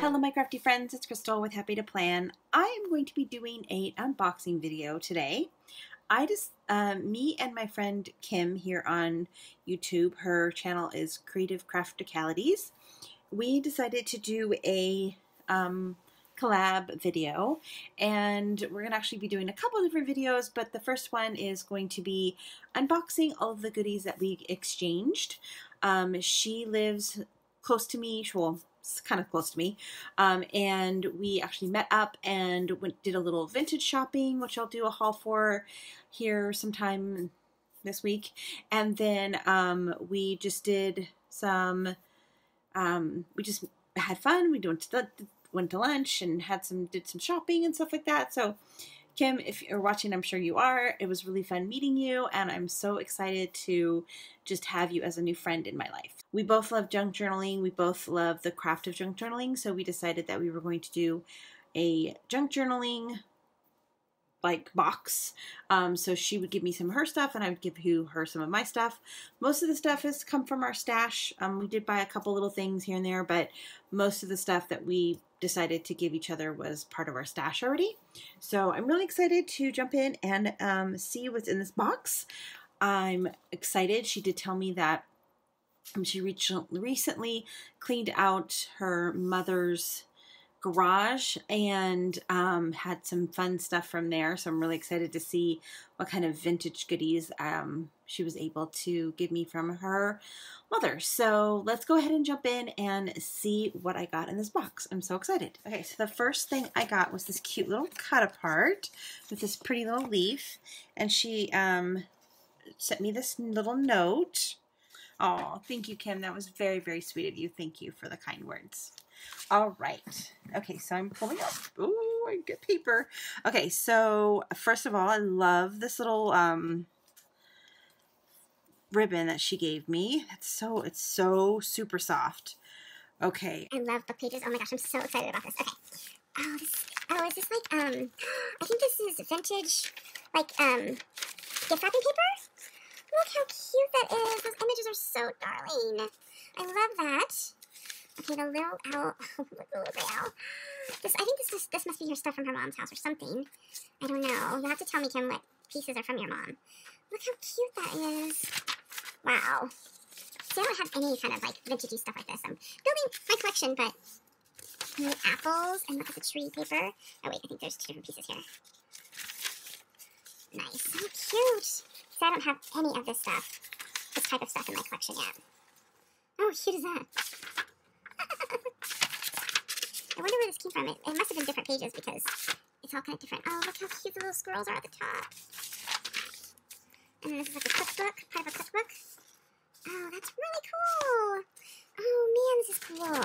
Hello my crafty friends, it's Crystal with Happy to Plan. I am going to be doing an unboxing video today. Me and my friend Kim here on YouTube, her channel is Creative Crafticalities. We decided to do a collab video, and we're going to actually be doing a couple different videos, but the first one is going to be unboxing all of the goodies that we exchanged. She lives close to me, well, kind of close to me, and we actually met up and did a little vintage shopping, which I'll do a haul for here sometime this week. And then we just did some, we just had fun. We went to lunch and did some shopping and stuff like that. So Kim, if you're watching, I'm sure you are. It was really fun meeting you, and I'm so excited to just have you as a new friend in my life. We both love junk journaling. We both love the craft of junk journaling, so we decided that we were going to do a junk journaling box. So she would give me some of her stuff, and I would give her some of my stuff. Most of the stuff has come from our stash. We did buy a couple little things here and there, but most of the stuff that we decided to give each other was part of our stash already. So I'm really excited to jump in and see what's in this box. I'm excited. She did tell me that she recently cleaned out her mother's garage and had some fun stuff from there. So I'm really excited to see what kind of vintage goodies she was able to give me from her mother. So let's go ahead and jump in and see what I got in this box. I'm so excited. Okay, so the first thing I got was this cute little cut apart with this pretty little leaf, and she sent me this little note. Oh, thank you, Kim. That was very, very sweet of you. Thank you for the kind words. All right. Okay, so I'm pulling up. Ooh, I get paper. Okay, so first of all, I love this little ribbon that she gave me. It's so super soft. Okay. I love book pages. Oh my gosh, I'm so excited about this. Okay. Is this like, I think this is vintage, gift wrapping paper? Look how cute that is. Those images are so darling. I love that. Okay, the little owl. Oh, look, the little gray owl. I think this must be her stuff from her mom's house or something. I don't know. You'll have to tell me, Kim, what pieces are from your mom. Look how cute that is. Wow. See, I don't have any kind of vintagey stuff like this. I'm building my collection, but apples, and look at the tree paper. Oh wait, I think there's two different pieces here. Nice. So cute. So I don't have any of this type of stuff in my collection yet. Oh, how cute is that? I wonder where this came from. It must have been different pages because it's all kind of different. Oh, look how cute the little squirrels are at the top. And then this is like a cookbook, part of a cookbook. Oh, that's really cool. Oh man, this is cool.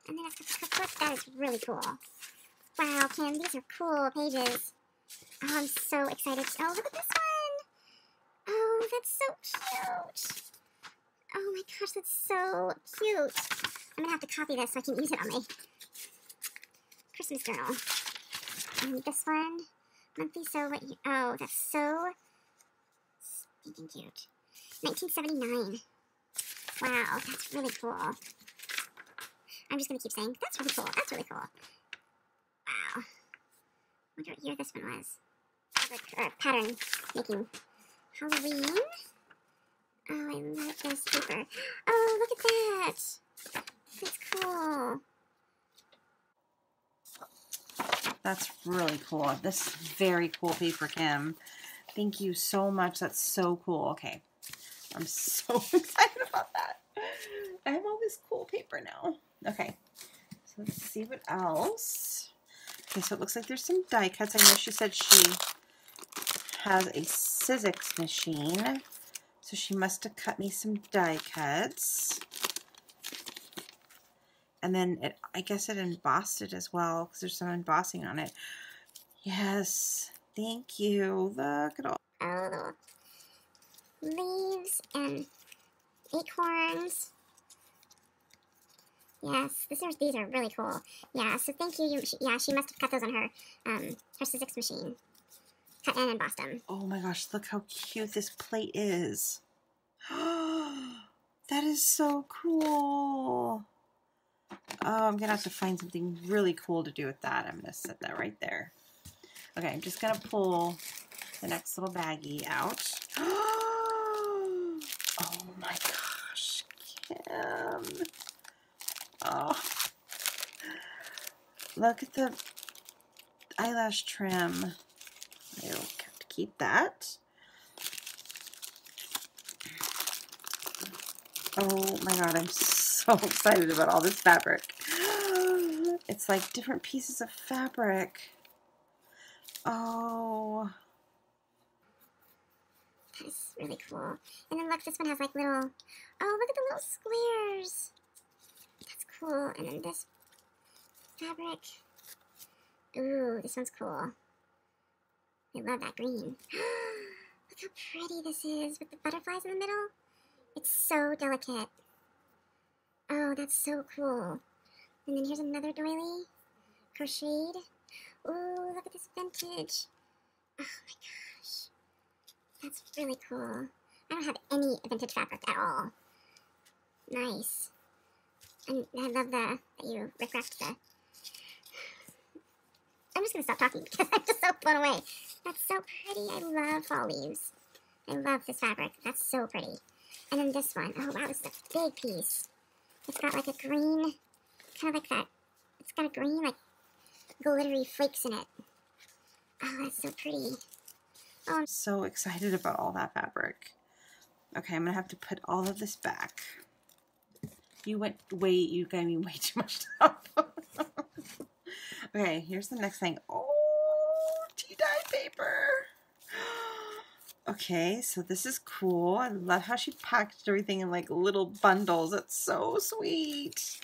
And then it's got the cookbook. That is really cool. Wow, Kim, these are cool pages. Oh, I'm so excited. Oh, look at this one. Oh, that's so cute. Oh my gosh, that's so cute. I'm going to have to copy this so I can use it on my Christmas journal. And this one, monthly oh, that's so stinking cute. 1979. Wow, that's really cool. I'm just going to keep saying, that's really cool. That's really cool. Wow. I wonder what year this one was. Pattern making. Halloween. Oh, I love this paper. Oh, look at that. That's cool. That's really cool. This is very cool paper, Kim. Thank you so much. That's so cool. Okay. I'm so excited about that. I have all this cool paper now. Okay. So let's see what else. Okay, so it looks like there's some die cuts. I know she said she has a Sizzix machine. So she must have cut me some die cuts. And then I guess it embossed it as well, because there's some embossing on it. Yes. Thank you. Look at all. Oh, leaves and acorns. Yes, these are really cool. Yeah, so thank you. She must have cut those on her Sizzix machine. Cut and embossed them. Oh my gosh, look how cute this plate is. That is so cool. Oh, I'm gonna have to find something really cool to do with that. I'm gonna set that right there. Okay, I'm just gonna pull the next little baggie out. Oh my gosh, Kim. Oh, look at the eyelash trim. I'll have to keep that. Oh my god, I'm so excited about all this fabric. It's like different pieces of fabric. Oh. That's really cool. And then look, this one has like little, oh, look at the little squares. That's cool. And then this fabric. Ooh, this one's cool. I love that green. Look how pretty this is with the butterflies in the middle. It's so delicate. Oh, that's so cool. And then here's another doily, crocheted. Ooh, look at this vintage. Oh my gosh. That's really cool. I don't have any vintage fabric at all. Nice. And I love that you ripped the... I'm just going to stop talking because I'm just so blown away. That's so pretty. I love fall leaves. I love this fabric. That's so pretty. And then this one. Oh, wow, this is a big piece. It's got like a green, kind of like that. It's got a green, like, glittery flakes in it. Oh, that's so pretty. Oh, I'm so excited about all that fabric. Okay, I'm going to have to put all of this back. You gave me way too much stuff. Okay, here's the next thing. Oh, tea-dyed paper. Okay, so this is cool. I love how she packaged everything in like little bundles. It's so sweet.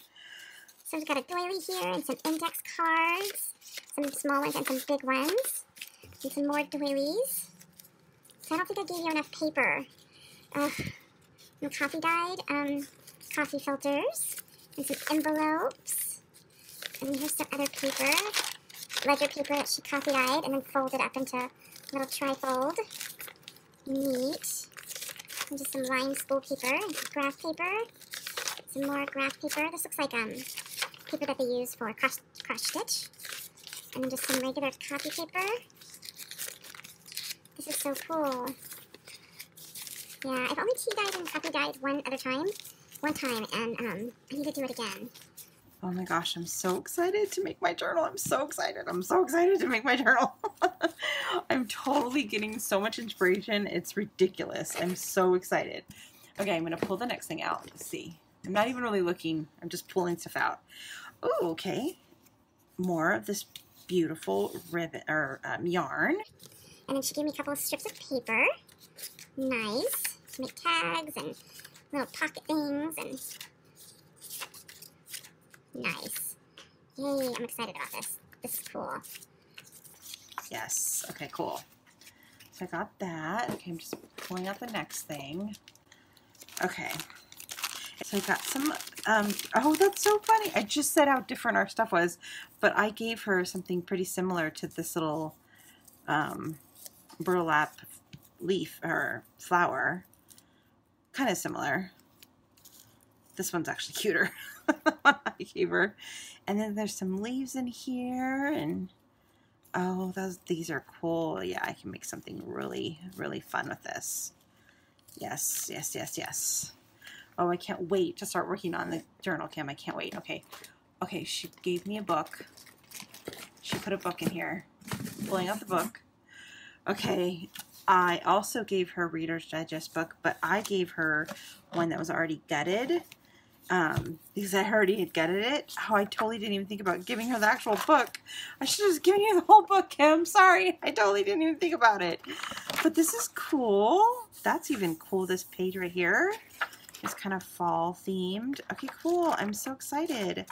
So we've got a doily here and some index cards, some small ones and some big ones, and some more doilies. So I don't think I gave you enough paper. Some coffee dyed, coffee filters, and some envelopes. And here's some other paper, ledger paper that she coffee dyed and then folded up into a little trifold. Neat. And just some line spool paper, and some graph paper, some more graph paper. This looks like paper that they use for cross stitch. And then just some regular copy paper. This is so cool. Yeah, I've only tea dyed and copy dyed one time, and I need to do it again. Oh my gosh, I'm so excited to make my journal. I'm so excited. I'm so excited to make my journal. I'm totally getting so much inspiration. It's ridiculous. I'm so excited. Okay, I'm going to pull the next thing out. Let's see. I'm not even really looking. I'm just pulling stuff out. Oh, okay. More of this beautiful ribbon or yarn. And then she gave me a couple of strips of paper. Nice. To make tags and little pocket things and... Nice. Yay, I'm excited about this. This is cool. Yes. Okay, cool. So I got that. Okay, I'm just pulling out the next thing. Okay. So I got some, oh, that's so funny. I just said how different our stuff was, but I gave her something pretty similar to this little burlap leaf or flower. Kind of similar. This one's actually cuter. The one I gave her. And then there's some leaves in here, and oh, these are cool. Yeah, I can make something really, really fun with this. Yes, yes, yes, yes. Oh, I can't wait to start working on the journal, Kim. I can't wait. Okay. Okay, she gave me a book. She put a book in here. Pulling out the book. Okay, I also gave her Reader's Digest book, but I gave her one that was already gutted. Because I already had gutted it. Oh, I totally didn't even think about giving her the actual book. I should have just given you the whole book, Kim. Sorry. I totally didn't even think about it. But this is cool. That's even cool. This page right here is kind of fall themed. Okay, cool. I'm so excited.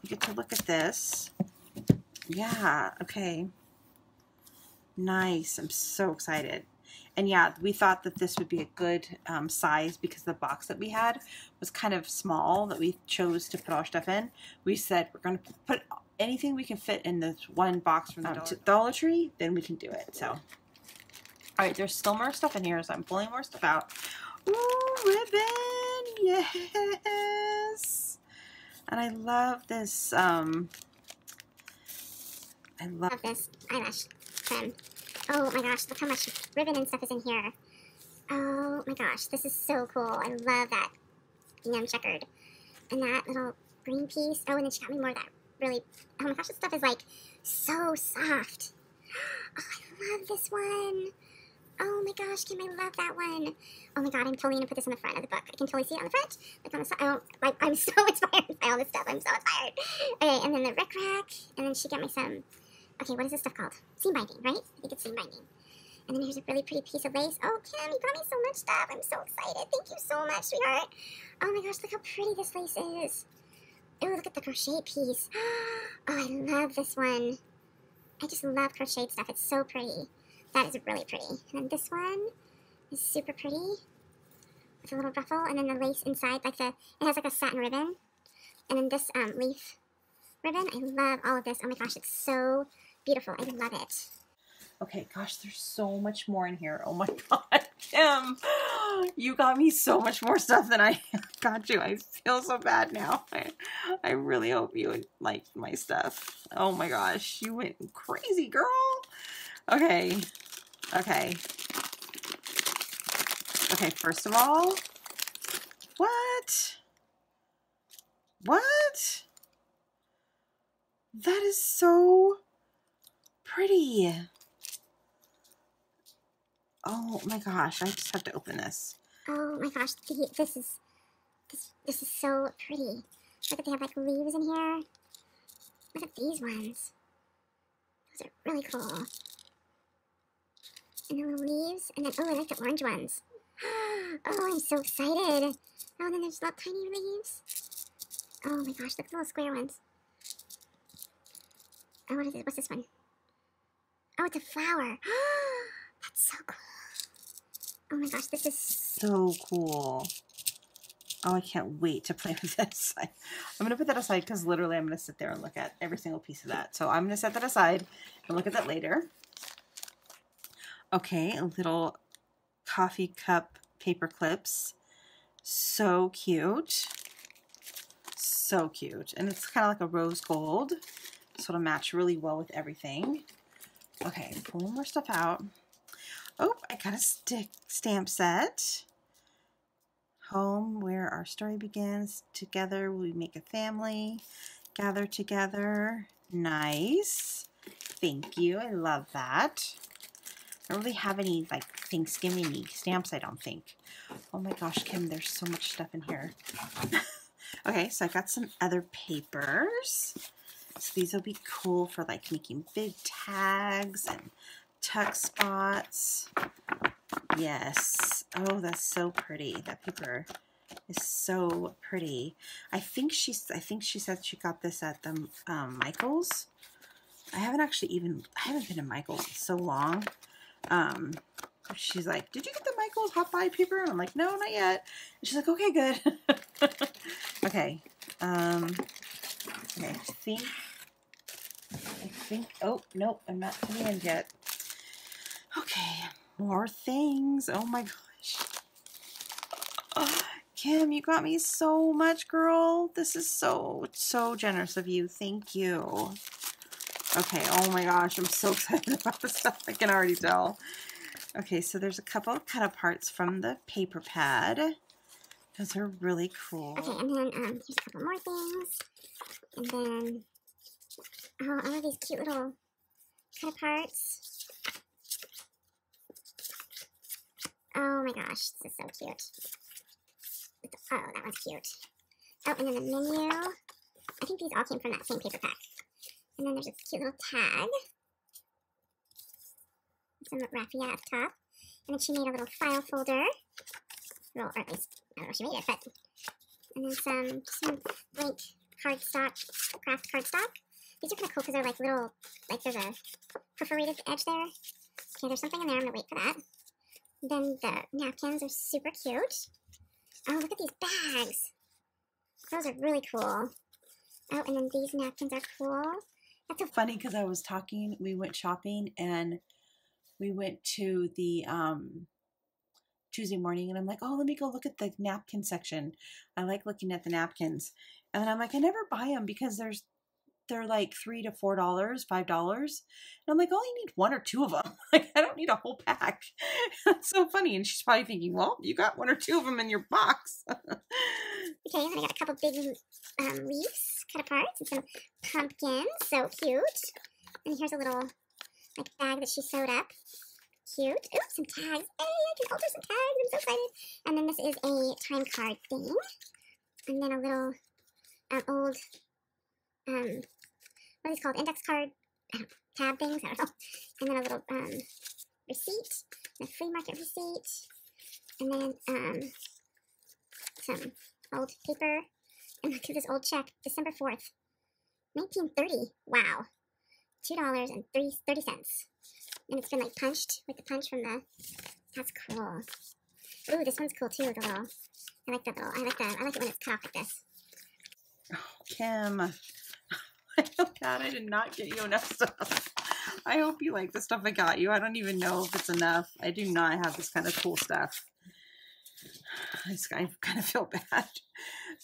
You get to look at this. Yeah, okay. Nice. I'm so excited. And yeah, we thought that this would be a good size because the box that we had was kind of small that we chose to put our stuff in. We said we're going to put anything we can fit in this one box from the Dollar Tree, then we can do it. So, all right, there's still more stuff in here, so I'm pulling more stuff out. Ooh, ribbon! Yes! And I love this, I love this eyelash trim. Oh my gosh, look how much ribbon and stuff is in here. Oh my gosh, this is so cool. I love that checkered. And that little green piece. Oh, and then she got me more of that really, oh my gosh, this stuff is like so soft. Oh, I love this one. Oh my gosh, Kim, I love that one. Oh my god, I'm totally gonna put this on the front of the book. I can totally see it on the front. Like on the side. Oh, like I'm so inspired by all this stuff. I'm so inspired. Okay, and then the Rick Rack. And then she got me some, okay, what is this stuff called? Seam binding, right? I think it's seam binding. And then here's a really pretty piece of lace. Oh, Kim, you got me so much stuff. I'm so excited. Thank you so much, sweetheart. Oh my gosh, look how pretty this lace is. Oh, look at the crochet piece. Oh, I love this one. I just love crocheted stuff. It's so pretty. That is really pretty. And then this one is super pretty with a little ruffle, and then the lace inside, like it has like a satin ribbon. And then this leaf ribbon. I love all of this. Oh my gosh, it's so beautiful. I love it. Okay, gosh, there's so much more in here. Oh my god, Kim, you got me so much more stuff than I got you. I feel so bad now. I really hope you would like my stuff. Oh my gosh, you went crazy, girl. Okay, okay. Okay, first of all, what? What? That is so pretty. Oh my gosh, I just have to open this. Oh my gosh, this is so pretty. Look at, they have like leaves in here. Look at these ones. Those are really cool. And the little leaves, and then, oh, I like the orange ones. Oh, I'm so excited. Oh, and then there's little tiny leaves. Oh my gosh, look at the little square ones. Oh, what is it? What's this one? Oh, it's a flower. That's so cool. Oh my gosh, this is so cool. Oh, I can't wait to play with this. I'm going to put that aside because literally I'm going to sit there and look at every single piece of that. So I'm going to set that aside and look at that later. Okay, a little coffee cup paper clips. So cute. So cute. And it's kind of like a rose gold. So it'll match really well with everything. Okay, pulling more stuff out. Oh, I got a stamp set. Home, where our story begins. Together we make a family. Gather together. Nice. Thank you. I love that. I don't really have any like Thanksgiving-y stamps, I don't think. Oh my gosh, Kim, there's so much stuff in here. Okay, so I got some other papers. So these will be cool for like making big tags and tuck spots. Yes. Oh, that's so pretty. That paper is so pretty. I think she said she got this at the Michaels. I haven't been to Michaels in so long. She's like, did you get the Michaels Hot Buy paper? And I'm like, no, not yet. And she's like, okay, good. Okay. Okay, I think, oh, nope, I'm not to the end yet. Okay, more things. Oh my gosh. Oh, Kim, you got me so much, girl. This is so generous of you. Thank you. Okay, oh my gosh, I'm so excited about this stuff. I can already tell. Okay, so there's a couple of cut aparts from the paper pad. Those are really cool. Okay, and then here's a couple more things. And then, oh, all of these cute little cut aparts. Oh my gosh, this is so cute. Oh, that one's cute. Oh, and then the menu. I think these all came from that same paper pack. And then there's a cute little tag. Some raffia at the top. And then she made a little file folder. Well, or at least, I don't know if she made it, but. And then some blank cardstock, craft cardstock. These are kind of cool because they're like little, like there's a perforated edge there. Okay, there's something in there. I'm going to wait for that. Then the napkins are super cute. Oh, look at these bags. Those are really cool. Oh, and then these napkins are cool. That's so funny because I was talking, we went shopping and we went to the Tuesday morning, and I'm like, oh, let me go look at the napkin section. I like looking at the napkins. And then I'm like, I never buy them because they're like $3 to $4, $5. And I'm like, I only need 1 or 2 of them. Like, I don't need a whole pack. That's so funny. And she's probably thinking, well, you got 1 or 2 of them in your box. Okay, and then I got a couple big leaves cut apart and some pumpkins. So cute. And here's a little like bag that she sewed up. Cute. Ooh, some tags. Hey, I can alter some tags. I'm so excited. And then this is a time card thing. And then a little old, what are these called? Index card tab things. I don't know. And then a little receipt. A flea market receipt. And then some old paper. And look at this old check. December 4th, 1930. Wow. $2.30. And it's been like punched with the punch from the, that's cool. Ooh, this one's cool too with a little, I like that little, I like it when it's cut off like this. Oh, Kim, I feel bad I did not get you enough stuff. I hope you like the stuff I got you. I don't even know if it's enough. I do not have this kind of cool stuff. I kind of feel bad.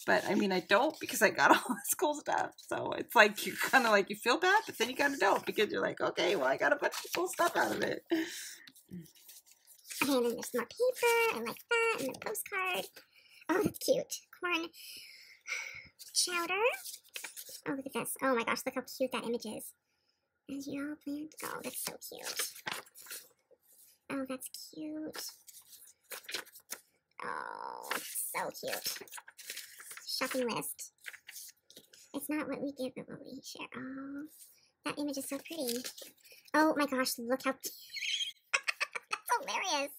But I mean, I don't, because I got all this cool stuff. So it's like, you kind of like, you feel bad, but then you kind of don't, because you're like, okay, well, I got a bunch of cool stuff out of it. Okay, and then there's more paper. I like that. And a postcard. Oh, that's cute. Corn chowder. Oh, look at this. Oh my gosh, look how cute that image is. As you all planned. Oh, that's so cute. Oh, that's cute. Oh, so cute. Shopping list. It's not what we give, but what we share. Oh, that image is so pretty. Oh my gosh, look how cute. That's hilarious.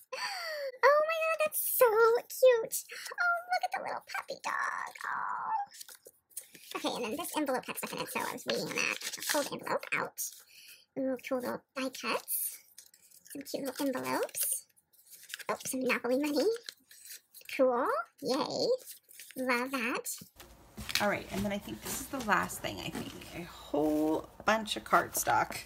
Oh my god, that's so cute. Oh, look at the little puppy dog. Oh. Okay, and then this envelope had stuff in it, so I was waiting on that. I'll pull the envelope out. Ooh, cool little die cuts. Some cute little envelopes. Oh, some Monopoly money. Cool. Yay. Love that. All right, and then I think this is the last thing, I think. A whole bunch of cardstock.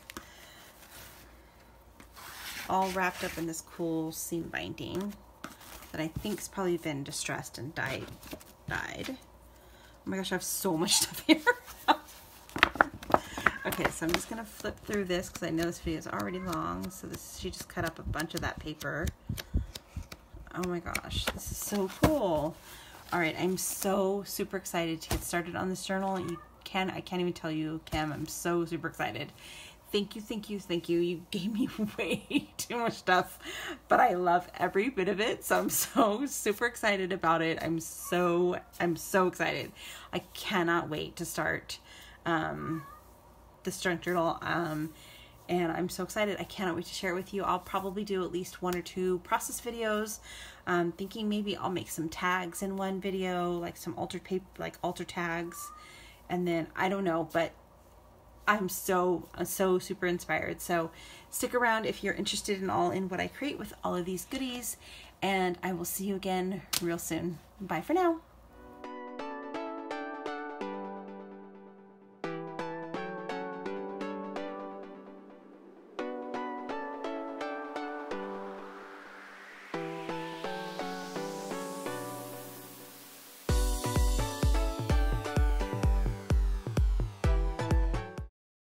All wrapped up in this cool seam binding that I think's probably been distressed and dyed. Oh my gosh, I have so much stuff here. Okay, so I'm just gonna flip through this because I know this video is already long. So this, she just cut up a bunch of that paper. Oh my gosh, this is so cool. All right, I'm so super excited to get started on this journal. I can't even tell you, Kim, I'm so super excited. Thank you, thank you, thank you. You gave me way too much stuff, but I love every bit of it. So I'm so super excited about it. I'm so excited. I cannot wait to start this journal. And I'm so excited. I cannot wait to share it with you. I'll probably do at least 1 or 2 process videos. Thinking maybe I'll make some tags in one video, like some altered paper, like alter tags. And then I don't know, but I'm so super inspired. So stick around if you're interested in what I create with all of these goodies. And I will see you again real soon. Bye for now.